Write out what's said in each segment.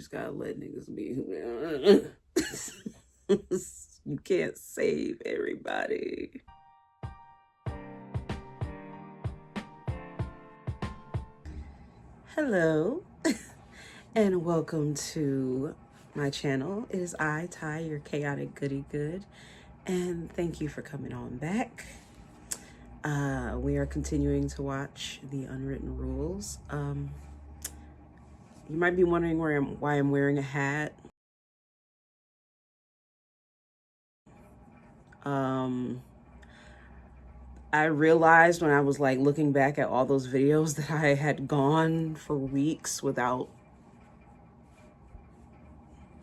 just gotta let niggas be. You can't save everybody. Hello, and welcome to my channel. It is I, Ty, your chaotic Goodie-Good, and thank you for coming on back. We are continuing to watch the Unwritten Rules. You might be wondering why I'm wearing a hat. I realized when I was like looking back at all those videos that I had gone for weeks without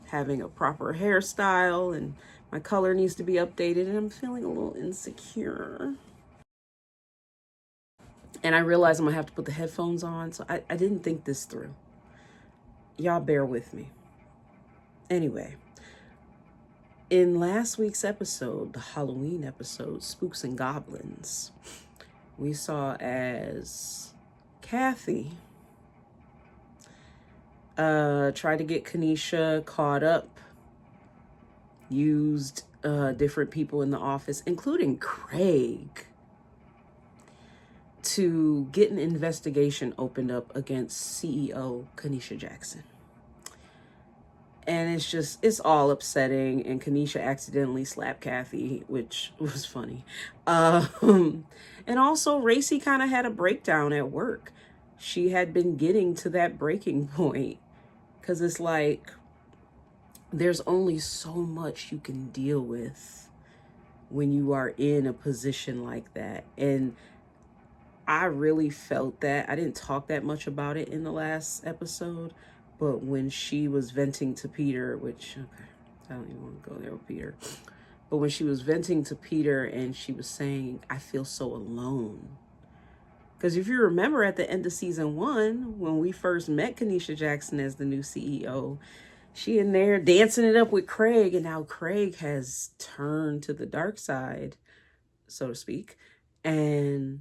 having a proper hairstyle, and my color needs to be updated, and I'm feeling a little insecure. And I realized I'm gonna have to put the headphones on, so I didn't think this through. Y'all bear with me. Anyway, in last week's episode, the Halloween episode, Spooks and Goblins, we saw as Kathy tried to get Kanisha caught up, used different people in the office, including Craig, to get an investigation opened up against CEO Kanisha Jackson. And it's all upsetting, and Kanisha accidentally slapped Kathy, which was funny. And also, Racey kind of had a breakdown at work. She had been getting to that breaking point, because it's like, there's only so much you can deal with when you are in a position like that. And I really felt that. I didn't talk that much about it in the last episode, but when she was venting to Peter, which, okay, I don't even want to go there with Peter, but when she was venting to Peter and she was saying, I feel so alone. Because if you remember at the end of season 1, when we first met Kanisha Jackson as the new CEO, she in there dancing it up with Craig, and now Craig has turned to the dark side, so to speak. And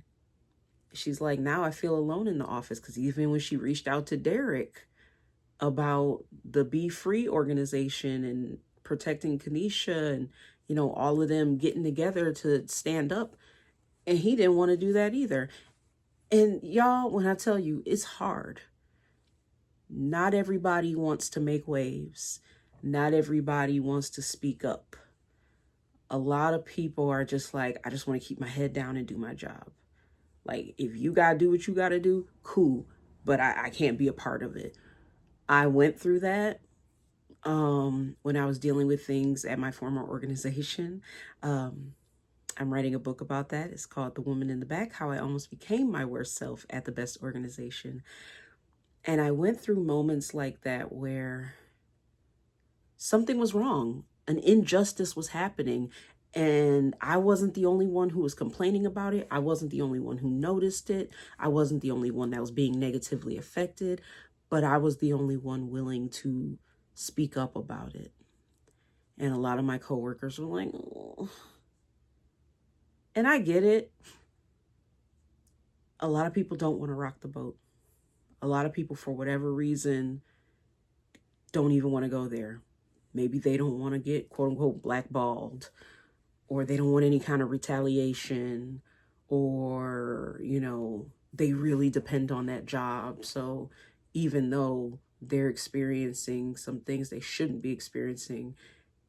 she's like, now I feel alone in the office, because even when she reached out to Derek about the Be Free organization and protecting Kanisha and, you know, all of them getting together to stand up, and he didn't want to do that either. And y'all, when I tell you, it's hard. Not everybody wants to make waves. Not everybody wants to speak up. A lot of people are just like, I just want to keep my head down and do my job. Like, if you got to do what you got to do, cool. But I can't be a part of it. I went through that when I was dealing with things at my former organization. I'm writing a book about that. It's called The Woman in the Back, How I Almost Became My Worst Self at the Best Organization. And I went through moments like that where something was wrong. An injustice was happening. And I wasn't the only one who was complaining about it. I wasn't the only one who noticed it. I wasn't the only one that was being negatively affected. But I was the only one willing to speak up about it. And a lot of my coworkers were like, oh. And I get it. A lot of people don't want to rock the boat. A lot of people, for whatever reason, don't even want to go there. Maybe they don't want to get, quote unquote, blackballed, or they don't want any kind of retaliation, or, you know, they really depend on that job. So even though they're experiencing some things they shouldn't be experiencing,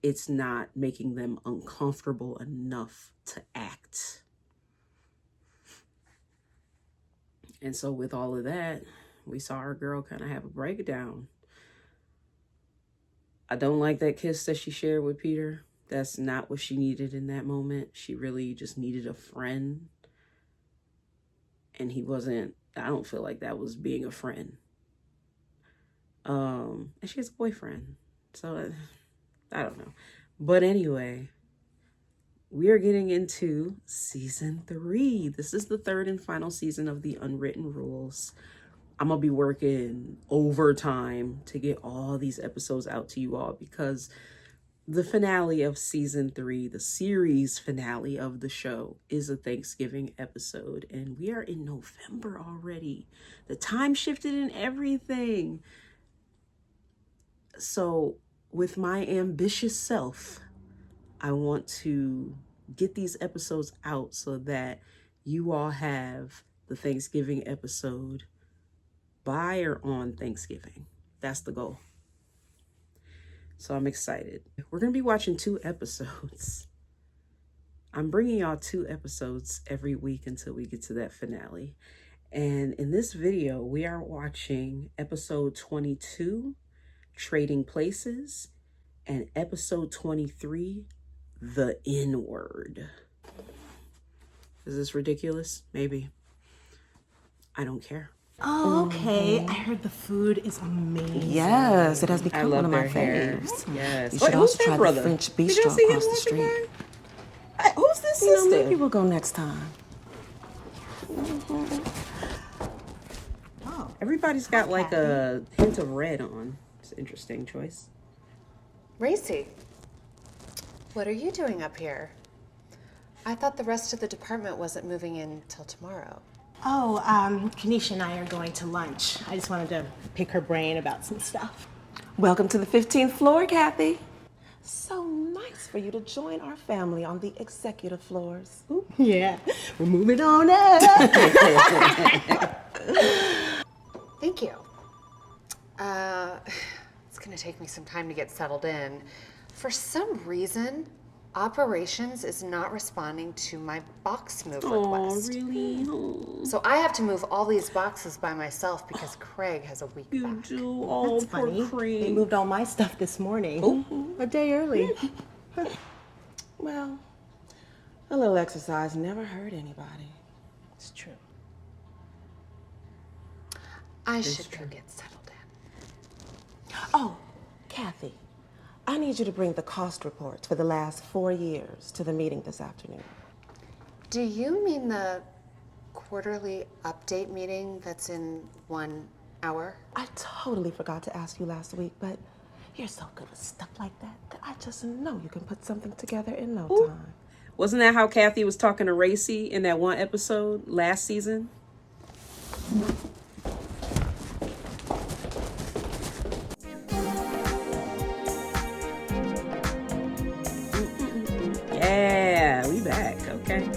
it's not making them uncomfortable enough to act. And so with all of that, we saw our girl kind of have a breakdown. I don't like that kiss that she shared with Peter. That's not what she needed in that moment. She really just needed a friend. And he wasn't, I don't feel like that was being a friend. And she has a boyfriend. So I don't know. But anyway, we are getting into season 3. This is the 3rd and final season of the Unwritten Rules. I'm going to be working overtime to get all these episodes out to you all, because the finale of season 3, the series finale of the show, is a Thanksgiving episode. And we are in November already. The time shifted and everything. So with my ambitious self, I want to get these episodes out so that you all have the Thanksgiving episode by or on Thanksgiving. That's the goal. So I'm excited. We're going to be watching 2 episodes. I'm bringing y'all 2 episodes every week until we get to that finale. And in this video, we are watching episode 22, Trading Places, and episode 23, The N-Word. Is this ridiculous? Maybe. I don't care. Oh, okay. I heard the food is amazing. Yes, it has become one of my hair. faves. Yes. You should also try the French bistro across the street. Who's this You know, sister? maybe we'll go next time. Oh, Everybody's got like a hint of red on. It's an interesting choice. Racey, what are you doing up here? I thought the rest of the department wasn't moving in till tomorrow. oh, Kanisha and I are going to lunch. I just wanted to pick her brain about some stuff. Welcome to the 15th floor, Kathy. So nice for you to join our family on the executive floors. Ooh. Yeah, we're moving on up. Thank you. It's gonna take me some time to get settled in. For some reason, operations is not responding to my box move request. Really? Oh, So I have to move all these boxes by myself because Craig has a week you back. do. Oh, That's poor funny. They Cream. moved all my stuff this morning. A day early. Well, a little exercise never hurt anybody. It's true. I should go get settled in. Oh, Kathy, I need you to bring the cost reports for the last 4 years to the meeting this afternoon. Do you mean the quarterly update meeting that's in 1 hour? I totally forgot to ask you last week, but you're so good with stuff like that I just know you can put something together in no time. Wasn't that how Kathy was talking to Racey in that one episode last season? Yeah, we back. Okay.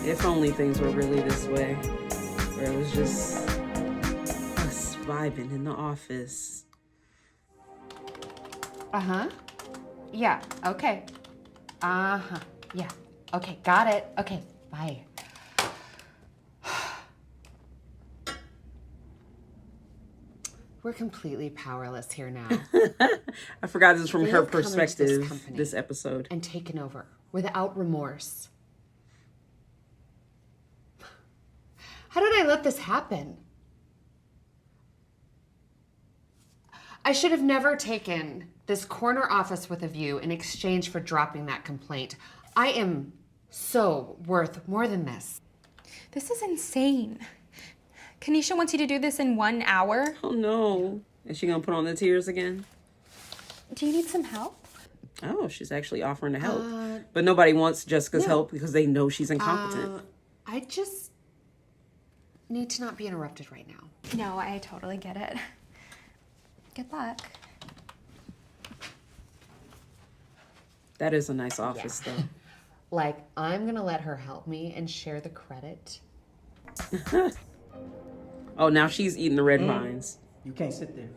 If only things were really this way, where it was just us vibing in the office. Uh-huh. Yeah, okay. Uh-huh. Yeah. Okay, got it. Okay, bye. We're completely powerless here now. I forgot this was from They her have come into this perspective, company this episode. and taken over without remorse. How did I let this happen? I should have never taken this corner office with a view in exchange for dropping that complaint. I am so worth more than this. This is insane. Kanisha wants you to do this in 1 hour. Oh no. Is she gonna put on the tears again? Do you need some help? Oh, she's actually offering to help. But nobody wants Jessica's help because they know she's incompetent. I just need to not be interrupted right now. No, I totally get it. Good luck. That is a nice office though. Like, I'm gonna let her help me and share the credit. Oh, now she's eating the red vines. You can't sit there.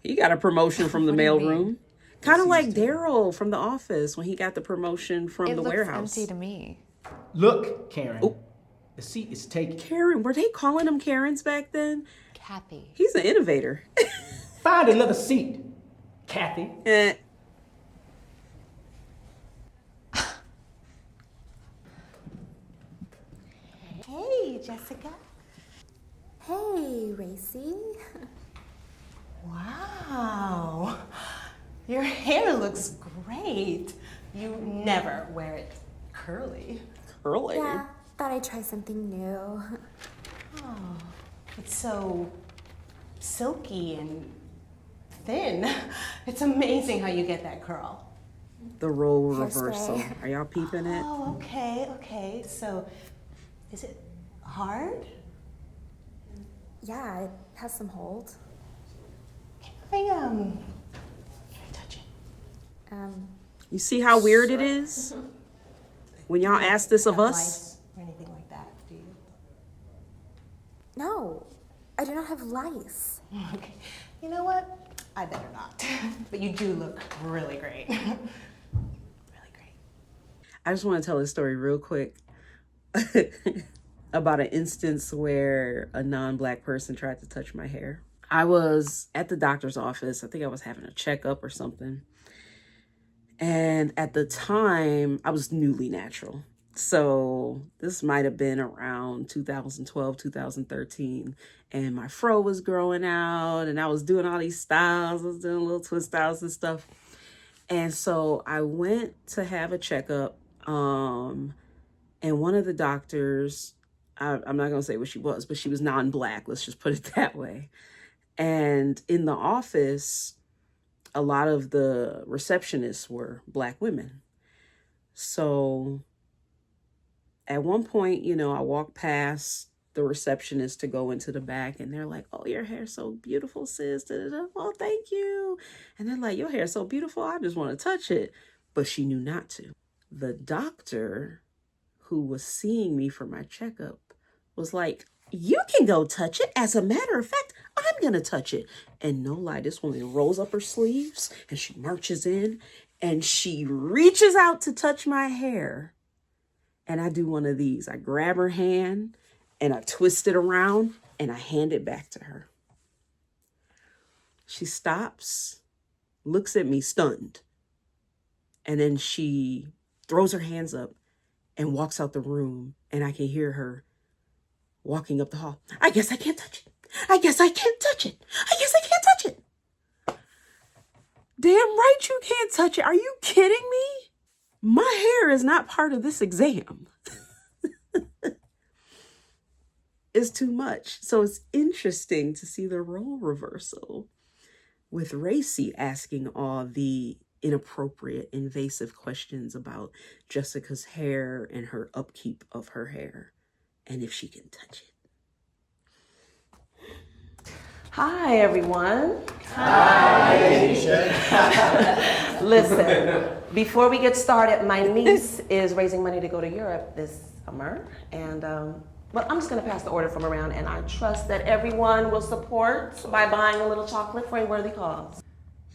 He got a promotion from the What do you mailroom. Kind of like Daryl from The Office when he got the promotion from It the looks warehouse. empty to me. Look, Karen. The seat is taken. Karen, were they calling him Karens back then? Kathy. He's an innovator. Find another seat, Kathy. Eh. Hey, Jessica. Hey, Racey. Wow. Your hair looks great. You never wear it curly. Curly. Yeah, thought I'd try something new. Oh, it's so silky and thin. It's amazing how you get that curl. The role Hairspray. reversal. Are y'all peeping it? Oh, okay. So, is it hard? Yeah, it has some hold. Can I touch it? You see how weird it is? When y'all ask this of Have us? lice or anything like that, do you? No, I do not have lice. Okay. You know what? I better not. But you do look really great. Really great. I just want to tell a story real quick about an instance where a non-black person tried to touch my hair. I was at the doctor's office. I think I was having a checkup or something. And at the time, I was newly natural. So this might have been around 2012, 2013. And my fro was growing out and I was doing all these styles. I was doing little twist styles and stuff. And so I went to have a checkup. And one of the doctors, I'm not going to say what she was, but she was non-black. Let's just put it that way. And in the office, a lot of the receptionists were black women. So at one point, I walked past the receptionist to go into the back and they're like, "Oh, your hair's so beautiful, sis." Da-da-da. "Oh, thank you." And they're like, "Your hair's so beautiful. I just want to touch it." But she knew not to. The doctor who was seeing me for my checkup was like, "You can go touch it. As a matter of fact, I'm going to touch it." And no lie, this woman rolls up her sleeves and she marches in and she reaches out to touch my hair. And I do one of these. I grab her hand and I twist it around and I hand it back to her. She stops, looks at me stunned. And then she throws her hands up and walks out the room. And I can hear her walking up the hall. "I guess I can't touch it. I guess I can't touch it. I guess I can't touch it." Damn right you can't touch it. Are you kidding me? My hair is not part of this exam. It's too much. So it's interesting to see the role reversal with Racey asking all the inappropriate, invasive questions about Jessica's hair and her upkeep of her hair and if she can touch it. Hi, everyone. Hi. Listen, before we get started, my niece is raising money to go to Europe this summer. And, well, I'm just going to pass the order from around, and I trust that everyone will support by buying a little chocolate for a worthy cause.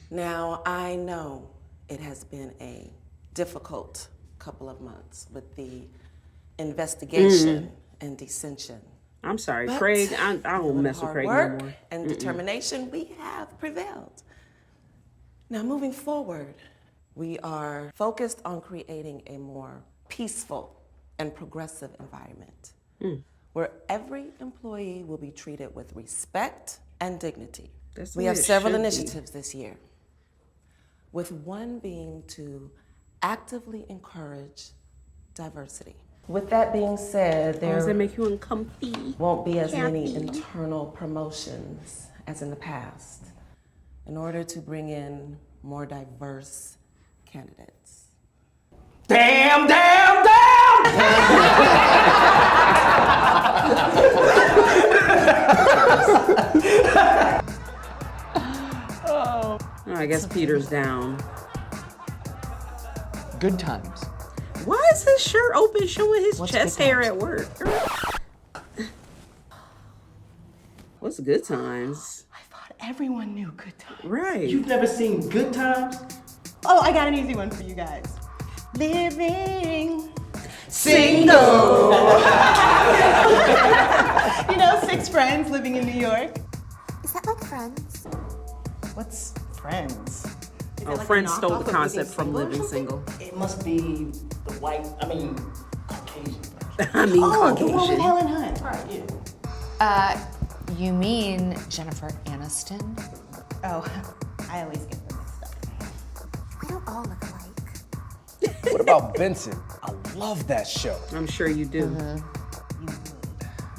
Now, I know it has been a difficult couple of months with the investigation and dissension. I'm sorry, But Craig. I don't mess with hard Craig no work more. and determination, we have prevailed. Now, moving forward, we are focused on creating a more peaceful and progressive environment where every employee will be treated with respect and dignity. That's the We way have it several should be. initiatives this year, with one being to actively encourage diversity. With that being said, Does that there make you uncomfy? won't be as many internal promotions as in the past in order to bring in more diverse candidates. Damn, damn, damn! Oh, I guess Peter's down. Good times. Why is his shirt open showing his What's chest good hair times? at work? What's good times? I thought everyone knew Good Times. Right. You've never seen Good Times? Oh, I got an easy one for you guys. Living Single. You know, 6 friends living in New York. Is that like Friends? What's Friends? Oh, Friends stole the concept from Living Single. It must be the Caucasian version. I mean, Oh, the one with Caucasian. Helen Hunt. Right, yeah. You mean Jennifer Aniston? Oh, I always get them mixed up. We don't all look alike. What about Benson? I love that show. I'm sure you do.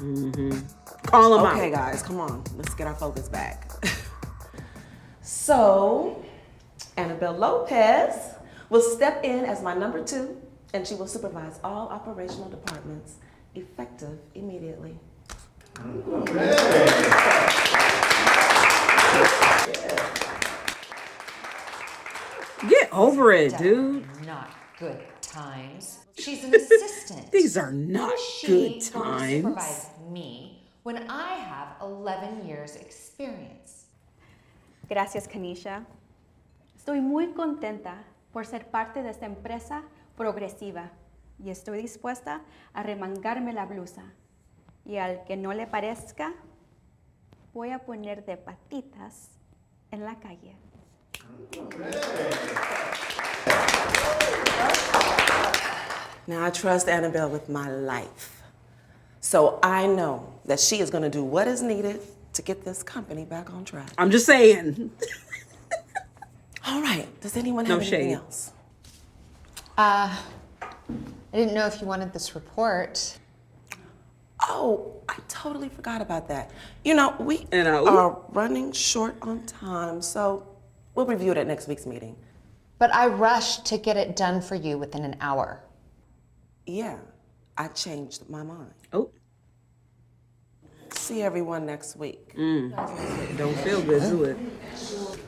You would. Call him Okay, out. guys, come on. Let's get our focus back. So, Annabelle Lopez will step in as my number 2, and she will supervise all operational departments effective immediately. Okay. it, dude. Not good times. She's an assistant. These are not good She going to times. supervise me when I have 11 years experience. Gracias, Kanisha. Estoy muy contenta por ser parte de esta empresa progresiva y estoy dispuesta a remangarme la blusa. Y al que no le parezca, voy a poner de patitas en la calle. Now, I trust Annabelle with my life. So I know that she is going to do what is needed to get this company back on track. I'm just saying. All right. Does anyone have anything else? I didn't know if you wanted this report. Oh, I totally forgot about that. You know, we are running short on time, so we'll review it at next week's meeting. But I rushed to get it done for you within an hour. Yeah, I changed my mind. Oh. See everyone next week. Don't feel good, do it?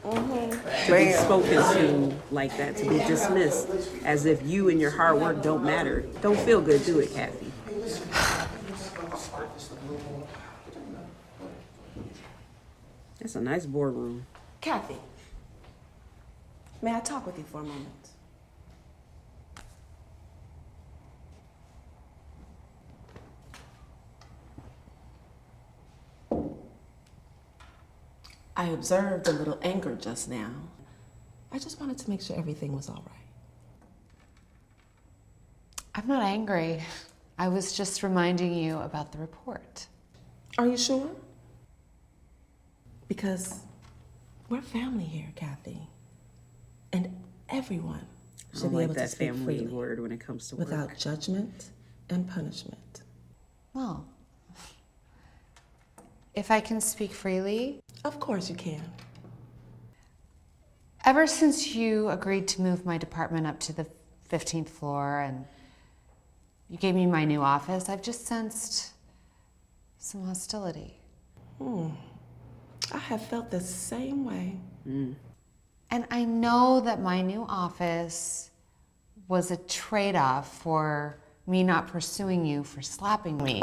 To be spoken to like that, to be dismissed as if you and your hard work don't matter. Don't feel good, do it, Kathy? That's a nice boardroom. Kathy, may I talk with you for a moment? I observed a little anger just now. I just wanted to make sure everything was all right. I'm not angry. I was just reminding you about the report. Are you sure? Because we're family here, Kathy. And everyone I should don't be like able to that speak family freely word when it comes to work. without judgment and punishment. Well, if I can speak freely. Of course you can. Ever since you agreed to move my department up to the 15th floor and you gave me my new office, I've just sensed some hostility. I have felt the same way. And I know that my new office was a trade-off for me not pursuing you for slapping me.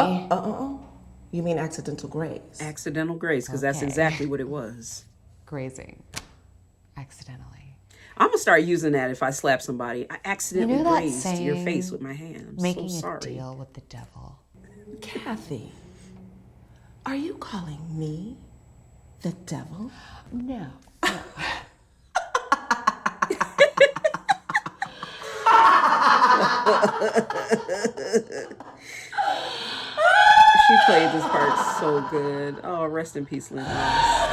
You mean accidental graze? Accidental grace, because that's Okay. exactly what it was. Grazing. Accidentally. I'm gonna start using that if I slap somebody. I accidentally You know that grazed your saying, face with my hand. I'm Making so a sorry. deal with the devil. Kathy, are you calling me the devil? No. She played this part so good. Oh, rest in peace, Lynn Ross.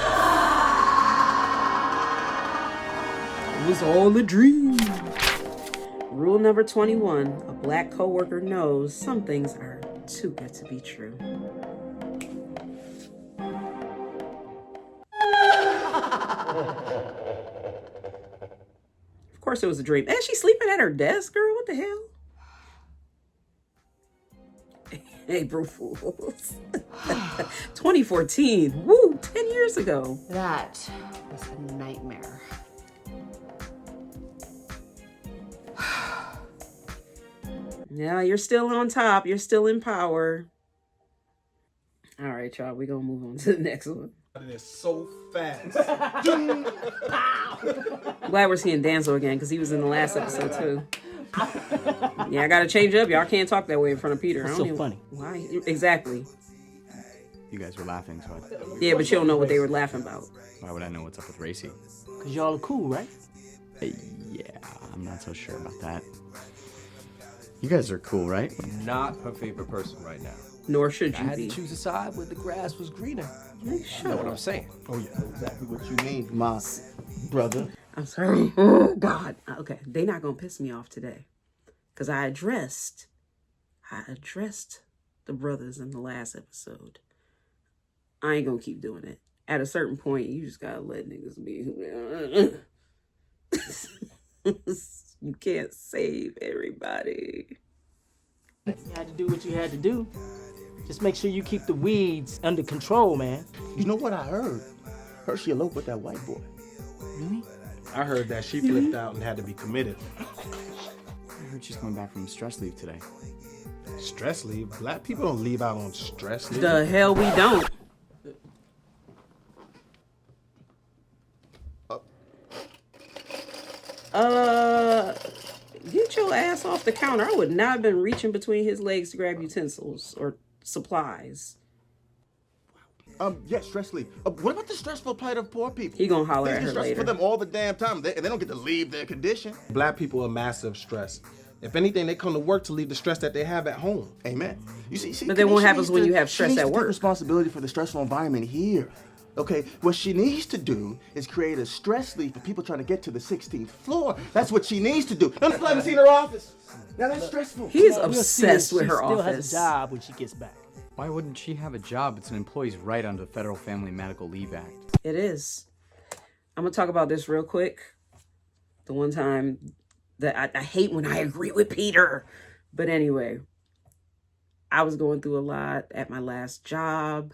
It was all a dream. Rule number 21. A black coworker knows some things are too good to be true. Of course it was a dream. And she's sleeping at her desk, girl. What the hell? April Fools. 2014. Woo, 10 years ago. That was a nightmare. Yeah, you're still on top. You're still in power. All right, y'all. We're going to move on to the next one. It is so fast. I'm glad we're seeing Danzo again because he was in the last episode too. Yeah, I got to change up. Y'all can't talk that way in front of Peter. What's I don't so even- funny? Why? Exactly. You guys were laughing, so Yeah, but you don't know what they were laughing about. why would I know what's up with Racey? Because y'all are cool, right? Yeah, I'm not so sure about that. You guys are cool, right? Not her favorite person right now. Nor should I you had be. to choose a side where the grass was greener. You Shut know what up. I'm saying? Oh, yeah, exactly what you mean, my brother. I'm sorry. Oh, God. Okay, they not going to piss me off today. Because I addressed the brothers in the last episode. I ain't going to keep doing it. At a certain point, you just got to let niggas be who they are. You can't save everybody. You had to do what you had to do. Just make sure you keep the weeds under control, man. You know what I heard? Heard she eloped with that white boy. Really? I heard that she flipped out and had to be committed. I heard she's coming back from stress leave today. Stress leave? Black people don't leave out on stress leave. The hell we don't. Get your ass off the counter. I would not have been reaching between his legs to grab utensils or supplies. Yeah, stress leave. What about the stressful plight of poor people? He gonna holler at her Stress later. for them all the damn time, and they don't get to leave their condition. Black people are massive stress. If anything, they come to work to leave the stress that they have at home. Amen. You see, But then what she happens needs when to- you have she stress needs at to take work? responsibility for the stressful environment here. Okay, what she needs to do is create a stress leave for people trying to get to the 16th floor. That's what she needs to do. Now, I haven't seen her office. Now that's stressful. He's We'll see if obsessed with she her still office. has a job when she gets back. Why wouldn't she have a job? It's an employee's right under the Federal Family Medical Leave Act. It is. I'm gonna talk about this real quick. The one time that I hate when I agree with Peter. But anyway, I was going through a lot at my last job.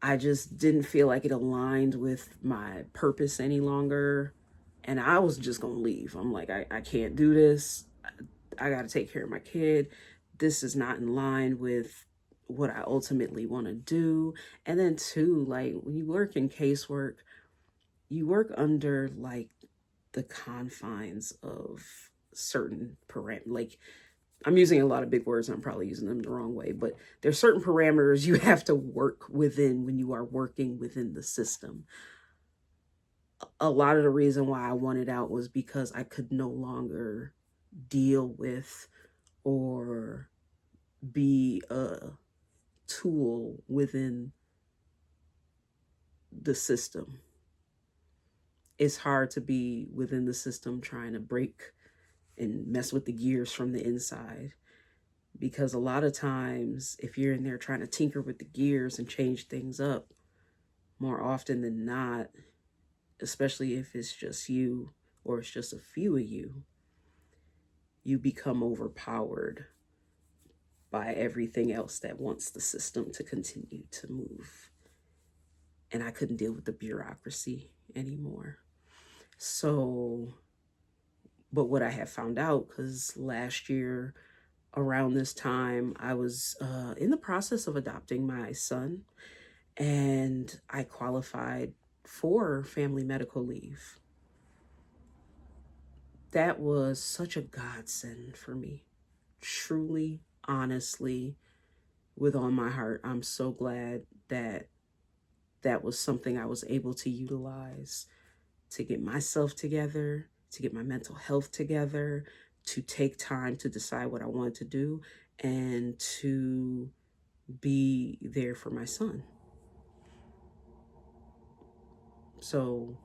I just didn't feel like it aligned with my purpose any longer. And I was just gonna leave. I'm like, I can't do this. I gotta take care of my kid. This is not in line with what I ultimately want to do. And then too, like when you work in casework, you work under like the confines of certain parameters. Like I'm using a lot of big words and I'm probably using them the wrong way, but there's certain parameters you have to work within when you are working within the system. A lot of the reason why I wanted out was because I could no longer deal with or be a tool within the system. It's hard to be within the system trying to break and mess with the gears from the inside, because a lot of times if you're in there trying to tinker with the gears and change things up, more often than not, especially if it's just you or it's just a few of you, you become overpowered by everything else that wants the system to continue to move. And I couldn't deal with the bureaucracy anymore. So, but what I have found out, because last year around this time, I was in the process of adopting my son, and I qualified for family medical leave. That was such a godsend for me. Truly, honestly, with all my heart, I'm so glad that that was something I was able to utilize to get myself together, to get my mental health together, to take time to decide what I wanted to do, and to be there for my son. So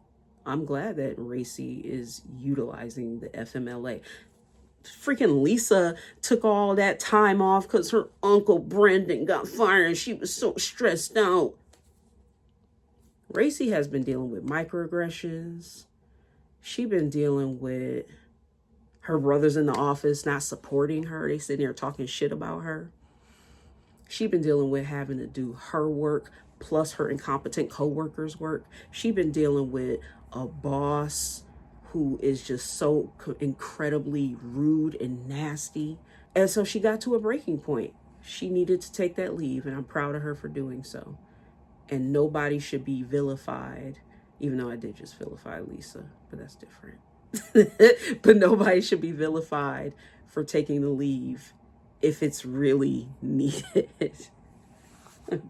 I'm glad that Racey is utilizing the FMLA. Freaking Lisa took all that time off because her uncle Brendan got fired and she was so stressed out. Racey has been dealing with microaggressions. She's been dealing with her brothers in the office not supporting her. They sitting there talking shit about her. She's been dealing with having to do her work plus her incompetent coworkers' work. She's been dealing with a boss who is just so incredibly rude and nasty. And so she got to a breaking point. She needed to take that leave, and I'm proud of her for doing so. And nobody should be vilified, even though I did just vilify Lisa, but that's different. But nobody should be vilified for taking the leave if it's really needed.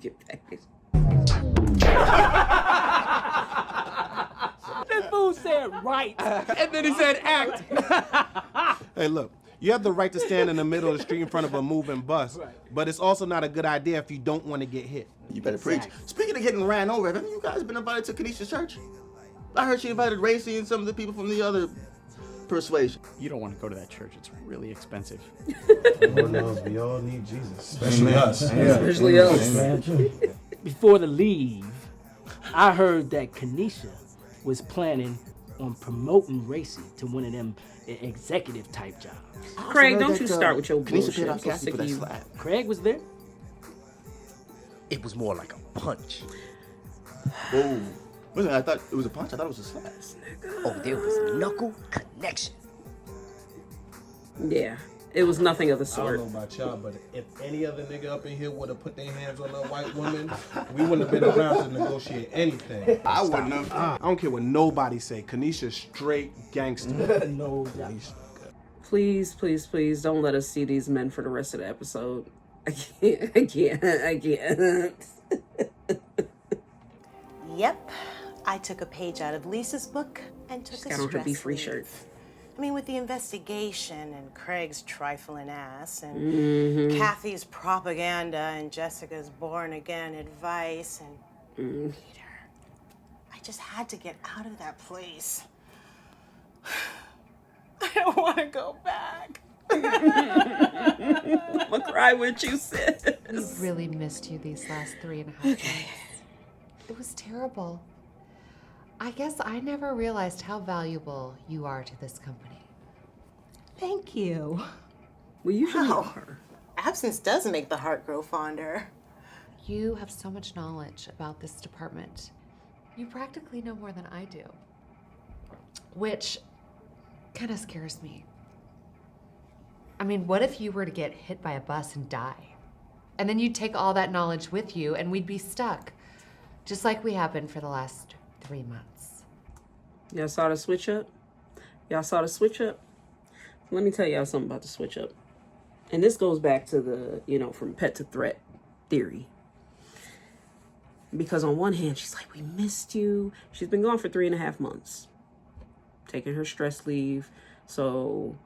Get back. That fool said right. And then he said act. Hey, look, you have the right to stand in the middle of the street in front of a moving bus, but it's also not a good idea if you don't want to get hit. You better preach. Speaking of getting ran over, have you guys been invited to Kanisha's church? I heard she invited Racey and some of the people from the other persuasion. You don't want to go to that church. It's really expensive. Everyone knows we all need Jesus. Especially us. Especially us. Before the leave, I heard that Kanisha was planning on promoting Racey to one of them executive type jobs. Craig, don't you start with your Kanisha bullshit. paid I'm off so Cassie sick for of that you. slap. Craig was there? It was more like a punch. Oh, Listen, I thought it was a punch. I thought it was a slap. Oh, there was knuckle connection. Yeah, it was nothing of the I sort. don't know about y'all, but if any other nigga up in here would have put their hands on a white woman, we wouldn't have been around to negotiate anything. I wouldn't have. I don't care what nobody say. Kanisha straight gangster. No doubt. Please, please, please don't let us see these men for the rest of the episode. I can't. Yep, I took a page out of Lisa's book and took She's a got on her stress Be Free leave. shirt. I mean, with the investigation and Craig's trifling ass and Kathy's propaganda and Jessica's born-again advice and Peter, I just had to get out of that place. I don't want to go back. I'm gonna cry with you, sis. We really missed you these last 3.5 months. It was terrible. I guess I never realized how valuable you are to this company. Thank you. Well, you should Wow. know her. Absence does make the heart grow fonder. You have so much knowledge about this department. You practically know more than I do, which kind of scares me. I mean, what if you were to get hit by a bus and die? And then you'd take all that knowledge with you and we'd be stuck, just like we have been for the last 3 months. Y'all saw the switch up? Y'all saw the switch up? Let me tell y'all something about the switch up. And this goes back to the, from pet to threat theory. Because on one hand, she's like, we missed you. She's been gone for 3.5 months, taking her stress leave. So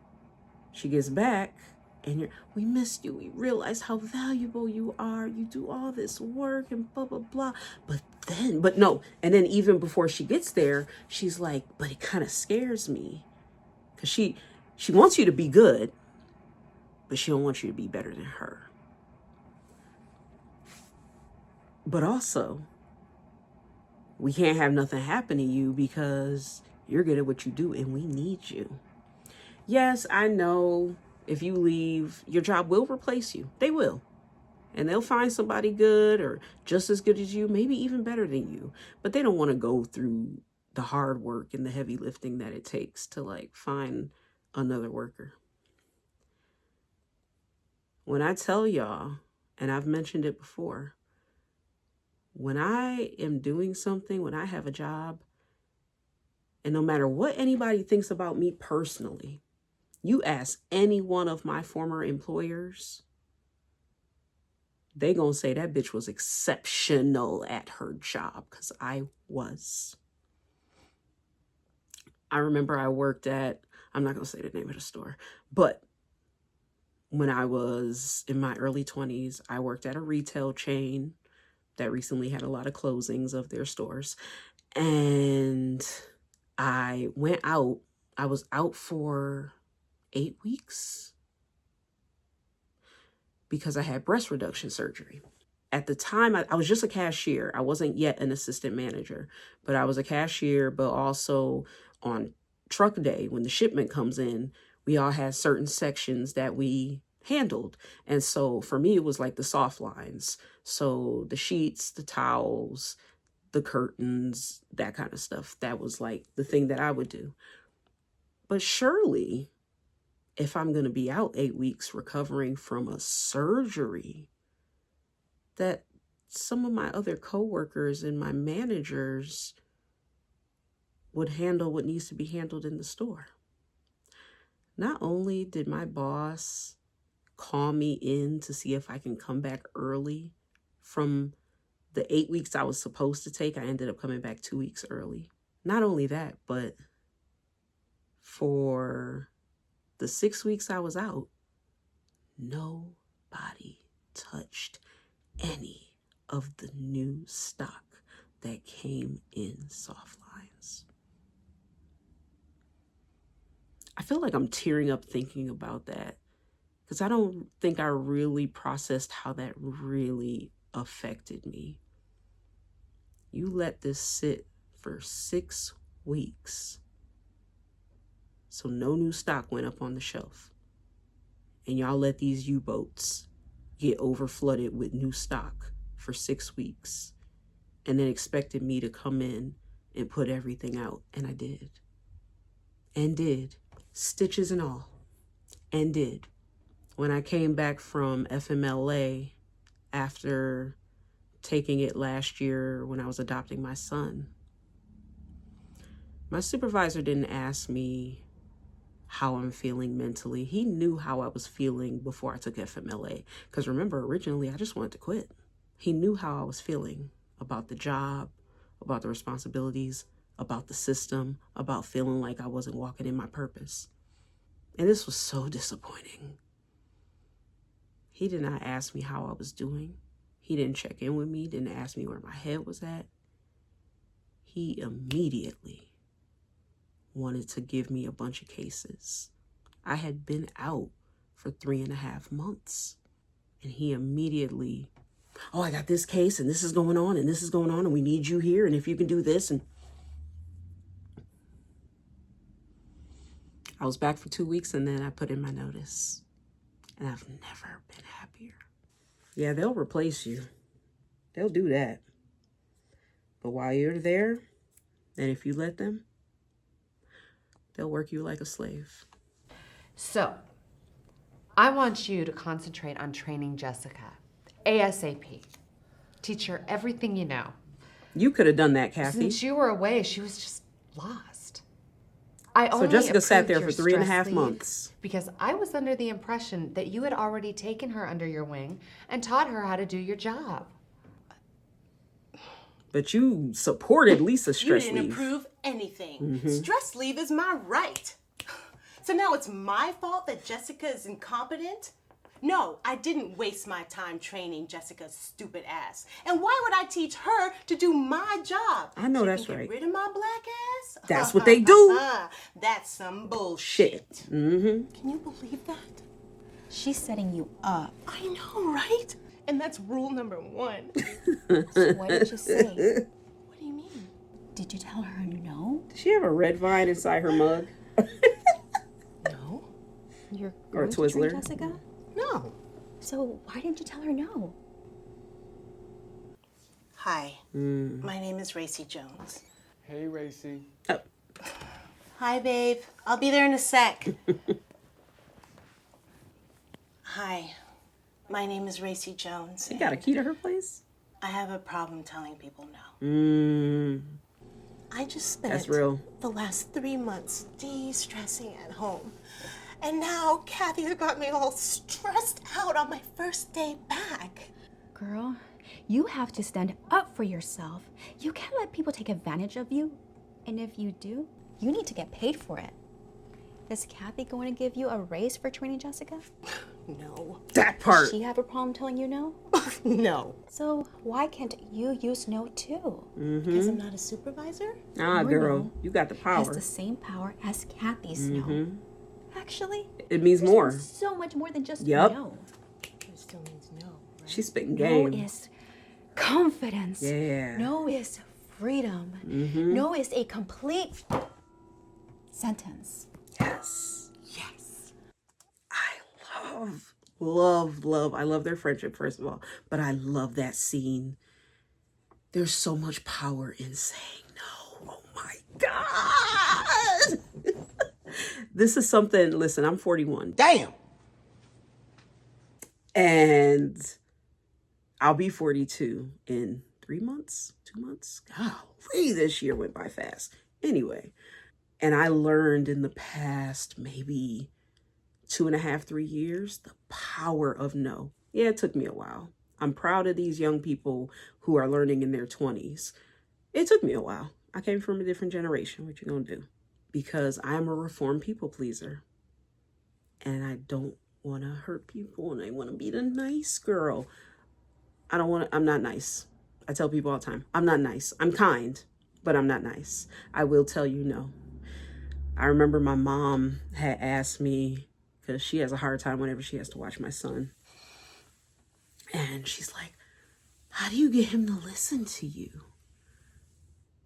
she gets back and we missed you. We realized how valuable you are. You do all this work and blah, blah, blah. But no. And then even before she gets there, she's like, but it kind of scares me. Because she wants you to be good, but she don't want you to be better than her. But also, we can't have nothing happen to you because you're good at what you do and we need you. Yes, I know if you leave, your job will replace you. They will. And they'll find somebody good or just as good as you, maybe even better than you. But they don't want to go through the hard work and the heavy lifting that it takes to find another worker. When I tell y'all, and I've mentioned it before, when I am doing something, when I have a job, and no matter what anybody thinks about me personally, you ask any one of my former employers, they gonna say that bitch was exceptional at her job, because I was. I remember I worked at, I'm not gonna say the name of the store, but when I was in my early 20s, I worked at a retail chain that recently had a lot of closings of their stores. And I went out. I was out for 8 weeks because I had breast reduction surgery. At the time, I was just a cashier. I wasn't yet an assistant manager, but I was a cashier, but also on truck day, when the shipment comes in, we all had certain sections that we handled. And so for me, it was like the soft lines. So the sheets, the towels, the curtains, that kind of stuff. That was like the thing that I would do. But surely, if I'm going to be out 8 weeks recovering from a surgery, that some of my other coworkers and my managers would handle what needs to be handled in the store. Not only did my boss call me in to see if I can come back early from the 8 weeks I was supposed to take, I ended up coming back 2 weeks early. Not only that, but for the 6 weeks I was out, nobody touched any of the new stock that came in soft lines. I feel like I'm tearing up thinking about that, because I don't think I really processed how that really affected me. You let this sit for 6 weeks. So no new stock went up on the shelf. And y'all let these U-boats get over flooded with new stock for 6 weeks. And then expected me to come in and put everything out. And I did. And did. Stitches and all. And did. When I came back from FMLA after taking it last year when I was adopting my son, my supervisor didn't ask me how I'm feeling mentally. He knew how I was feeling before I took FMLA. Because remember, originally, I just wanted to quit. He knew how I was feeling about the job, about the responsibilities, about the system, about feeling like I wasn't walking in my purpose. And this was so disappointing. He did not ask me how I was doing. He didn't check in with me, didn't ask me where my head was at. He immediately wanted to give me a bunch of cases. I had been out for 3.5 months. And he immediately, oh, I got this case and this is going on and this is going on and we need you here and if you can do this. And I was back for 2 weeks and then I put in my notice. And I've never been happier. Yeah, they'll replace you. They'll do that. But while you're there, and if you let them, they'll work you like a slave. So, I want you to concentrate on training Jessica ASAP. Teach her everything you know. You could have done that, Kathy. Since you were away, she was just lost. So Jessica sat there for approved your 3.5 stress leave months. Because I was under the impression that you had already taken her under your wing and taught her how to do your job. But you supported Lisa's stress You leave. didn't approve anything. Stress leave is my right. So now it's my fault that Jessica is incompetent? No, I didn't waste my time training Jessica's stupid ass. And why would I teach her to do my job? I know She that's can right. Get rid of my black ass? That's what they do. That's some bullshit. Mm-hmm. Can you believe that? She's setting you up. I know, right? And that's rule number 1. So what did you say? What do you mean? Did you tell her no? Does she have a red vine inside her mug? No. You're Or a going to train Twizzler? Jessica? No. So why didn't you tell her no? Hi, my name is Racey Jones. Hey, Racey. Oh. Hi, babe. I'll be there in a sec. Hi, my name is Racey Jones. You got a key to her place? I have a problem telling people no. I just spent That's real. the last 3 months de-stressing at home. And now Kathy's got me all stressed out on my first day back. Girl, you have to stand up for yourself. You can't let people take advantage of you. And if you do, you need to get paid for it. Is Kathy going to give you a raise for training Jessica? No. That part. Does she have a problem telling you no? No. So why can't you use no too? Because I'm not a supervisor? Ah, Your girl, no you got the Has power. the same power as Kathy's no. Actually, It means more. so much more than just Yup. no. It still means no, right? She's spitting No game. is confidence. Yeah. No is freedom. No is a complete sentence. Yes. Yes. I love. I love their friendship, first of all. But I love that scene. There's so much power in saying no. Oh my God. This is something, listen, I'm 41. Damn. And I'll be 42 in 3 months, 2 months. Golly, this year went by fast. Anyway, and I learned in the past maybe 2.5, 3 years, the power of no. Yeah, it took me a while. I'm proud of these young people who are learning in their 20s. It took me a while. I came from a different generation. What you gonna do? Because I'm a reformed people pleaser. And I don't want to hurt people and I want to be the nice girl. I'm not nice. I tell people all the time, I'm not nice. I'm kind, but I'm not nice. I will tell you no. I remember my mom had asked me, because she has a hard time whenever she has to watch my son. And she's like, how do you get him to listen to you?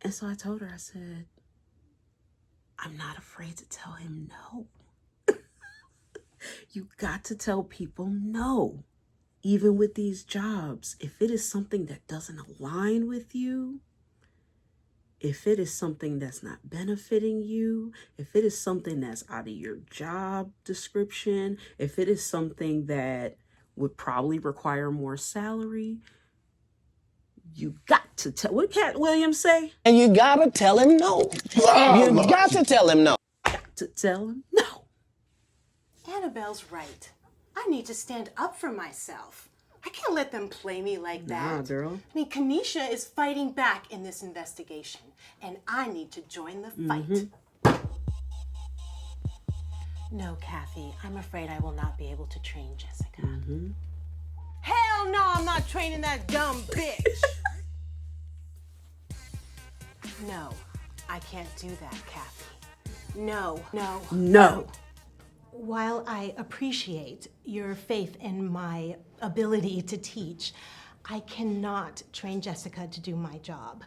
And so I told her, I said, I'm not afraid to tell him no. You got to tell people no. Even with these jobs, if it is something that doesn't align with you, if it is something that's not benefiting you, if it is something that's out of your job description, if it is something that would probably require more salary, you got to tell. What Cat Williams say? And you gotta tell him no. You got to tell him no. Got to tell him no. Annabelle's right. I need to stand up for myself. I can't let them play me like that. Nah, girl. I mean, Kanisha is fighting back in this investigation, and I need to join the fight. No, Kathy, I'm afraid I will not be able to train Jessica. Hell no, I'm not training that dumb bitch. No, I can't do that, Kathy. No. No. While I appreciate your faith in my ability to teach, I cannot train Jessica to do my job.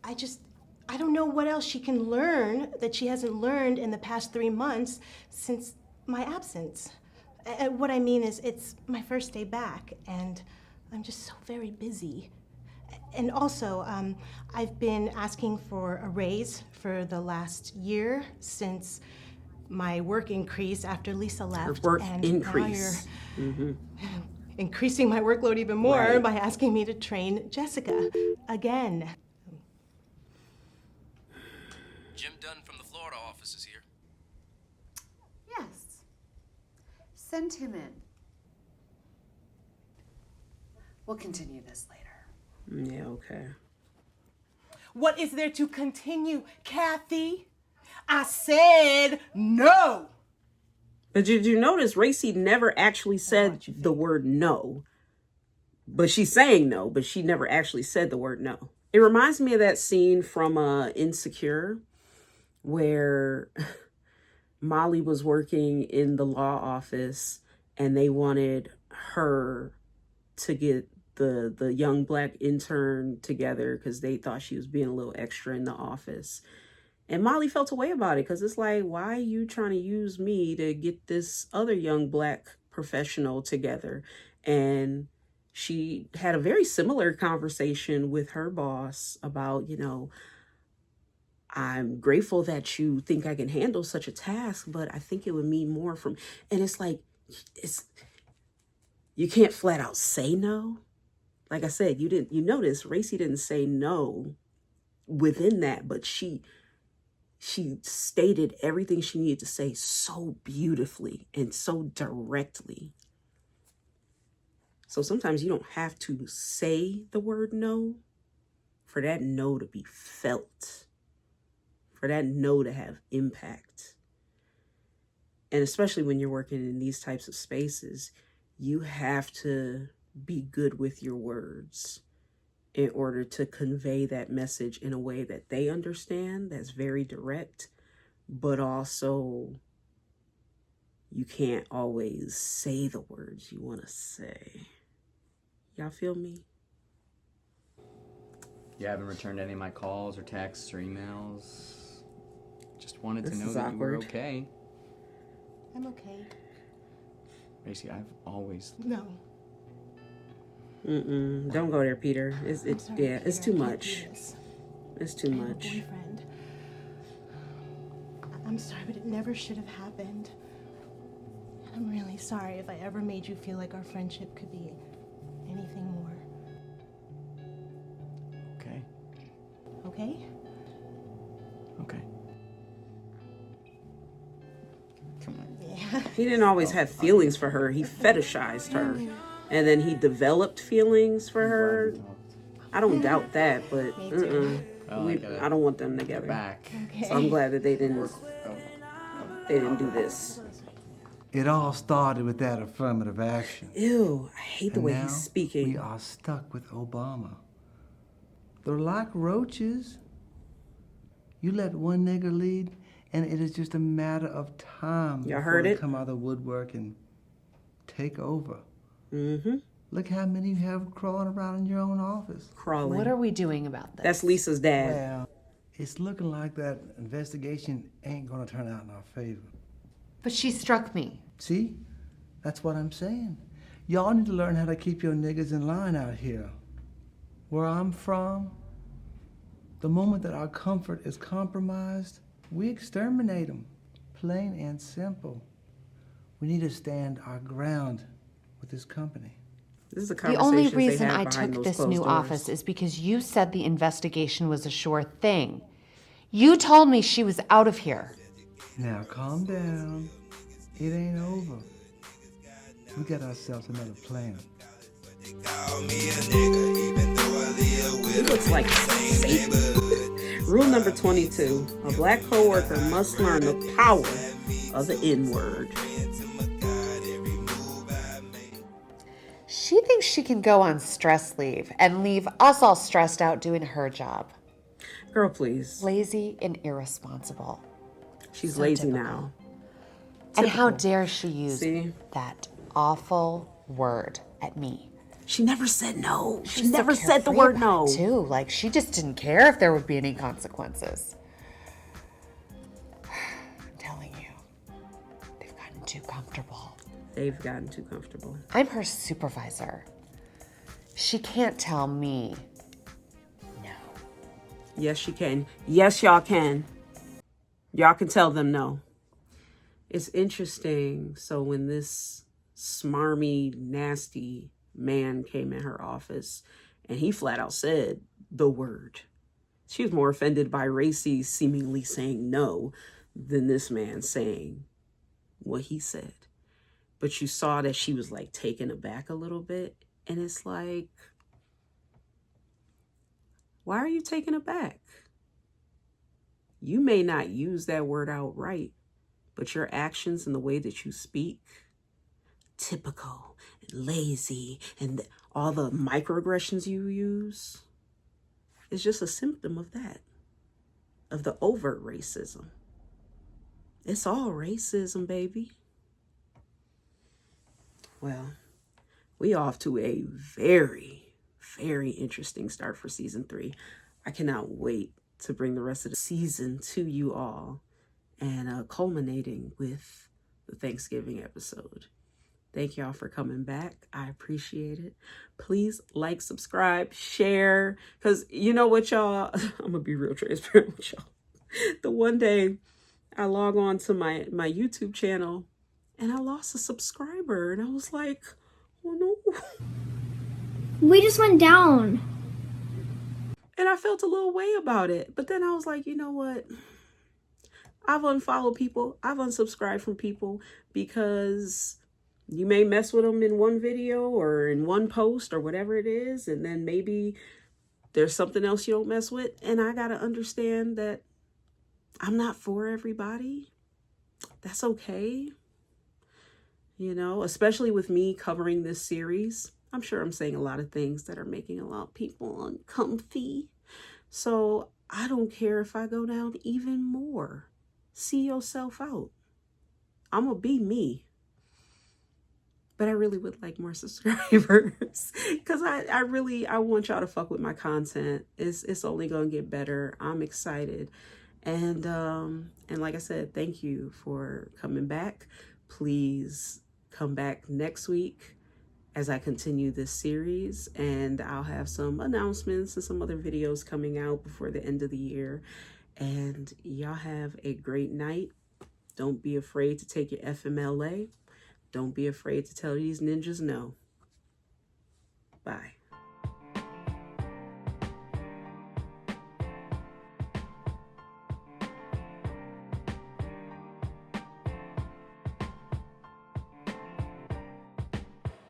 I don't know what else she can learn that she hasn't learned in the past 3 months since my absence. What I mean is, it's my first day back, and I'm just so very busy. And also, I've been asking for a raise for the last year since my work increase after Lisa left. Work and increase. Now you're increasing my workload even more Right. by asking me to train Jessica again. Jim Dunn from the Florida office is here. Yes. Send him in. We'll continue this later. Yeah, okay. What is there to continue, Kathy? I said no. But did you notice Racey never actually said the word no? But she's saying no, but she never actually said the word no. It reminds me of that scene from Insecure where Molly was working in the law office and they wanted her to get the young black intern together because they thought she was being a little extra in the office. And Molly felt a way about it because it's like, why are you trying to use me to get this other young black professional together? And she had a very similar conversation with her boss about, I'm grateful that you think I can handle such a task, but I think it would mean more from, and it's like, you can't flat out say no. Like I said, you notice Racey didn't say no within that, but she stated everything she needed to say so beautifully and so directly. So sometimes you don't have to say the word no for that no to be felt, for that no to have impact. And especially when you're working in these types of spaces, you have to be good with your words in order to convey that message in a way that they understand, that's very direct, but also you can't always say the words you want to say. Y'all feel me? You haven't returned any of my calls or texts or emails. Just wanted This to know is that you were awkward. okay. I'm okay. Racey, I've always... No. Don't go there, Peter. It's Sorry, it's Peter, too I can't much. do this. It's too I have a much. boyfriend. I'm sorry, but it never should have happened. I'm really sorry if I ever made you feel like our friendship could be anything more. Okay. Okay? Okay. Come on. Yeah. He didn't always have feelings for her. He fetishized her. And then he developed feelings for her. I don't doubt that, but Me too. I don't want them together. Back. Okay. So I'm glad that they didn't do this. It all started with that affirmative action. Ew, I hate the And way now he's speaking. We are stuck with Obama. They're like roaches. You let one nigger lead, and it is just a matter of time Y'all before heard they it? come out of the woodwork and take over. Mm-hmm. Look how many you have crawling around in your own office. Crawling. What are we doing about this? That's Lisa's dad. Well, it's looking like that investigation ain't gonna turn out in our favor. But she struck me. See? That's what I'm saying. Y'all need to learn how to keep your niggas in line out here. Where I'm from, The moment that our comfort is compromised, we exterminate them. Plain and simple. We need to stand our ground with this company. This is a The only conversation reason they have I behind took those this new closed doors. office is because you said the investigation was a sure thing. You told me she was out of here. Now calm down. It ain't over. We got ourselves another plan. He looks like Satan. Rule number 22. A black coworker must learn the power of the N-word. She thinks she can go on stress leave and leave us all stressed out doing her job. Girl, please. Lazy and irresponsible. She's So lazy typical. now. And how Typical. dare she use See? that awful word at me. She never said no. She was so never said the carefree word about no. it, too. Like, she just didn't care if there would be any consequences. I'm telling you, they've gotten too comfortable. They've gotten too comfortable. I'm her supervisor. She can't tell me no. Yes, she can. Yes, y'all can. Y'all can tell them no. It's interesting. So when this smarmy, nasty man came in her office and he flat out said the word, she was more offended by Racey seemingly saying no than this man saying what he said. But you saw that she was like taken aback a little bit. And it's like, why are you taken aback? You may not use that word outright, but your actions and the way that you speak, typical and lazy, and all the microaggressions you use, is just a symptom of that, of the overt racism. It's all racism, baby. Well, we off to a very, very interesting start for season 3. I cannot wait to bring the rest of the season to you all, and culminating with the Thanksgiving episode. Thank y'all for coming back. I appreciate it. Please like, subscribe, share, because you know what, y'all? I'm going to be real transparent with y'all. The one day I log on to my YouTube channel and I lost a subscriber, and I was like, oh no. We just went down. And I felt a little way about it. But then I was like, you know what? I've unfollowed people. I've unsubscribed from people because you may mess with them in one video or in one post or whatever it is. And then maybe there's something else you don't mess with. And I got to understand that I'm not for everybody. That's okay. You know, especially with me covering this series. I'm sure I'm saying a lot of things that are making a lot of people uncomfy. So I don't care if I go down even more. See yourself out. I'm going to be me. But I really would like more subscribers. Because I want y'all to fuck with my content. It's only going to get better. I'm excited. And like I said, thank you for coming back. Please come back next week as I continue this series, and I'll have some announcements and some other videos coming out before the end of the year. And y'all have a great night. Don't be afraid to take your FMLA. Don't be afraid to tell these ninjas no. Bye.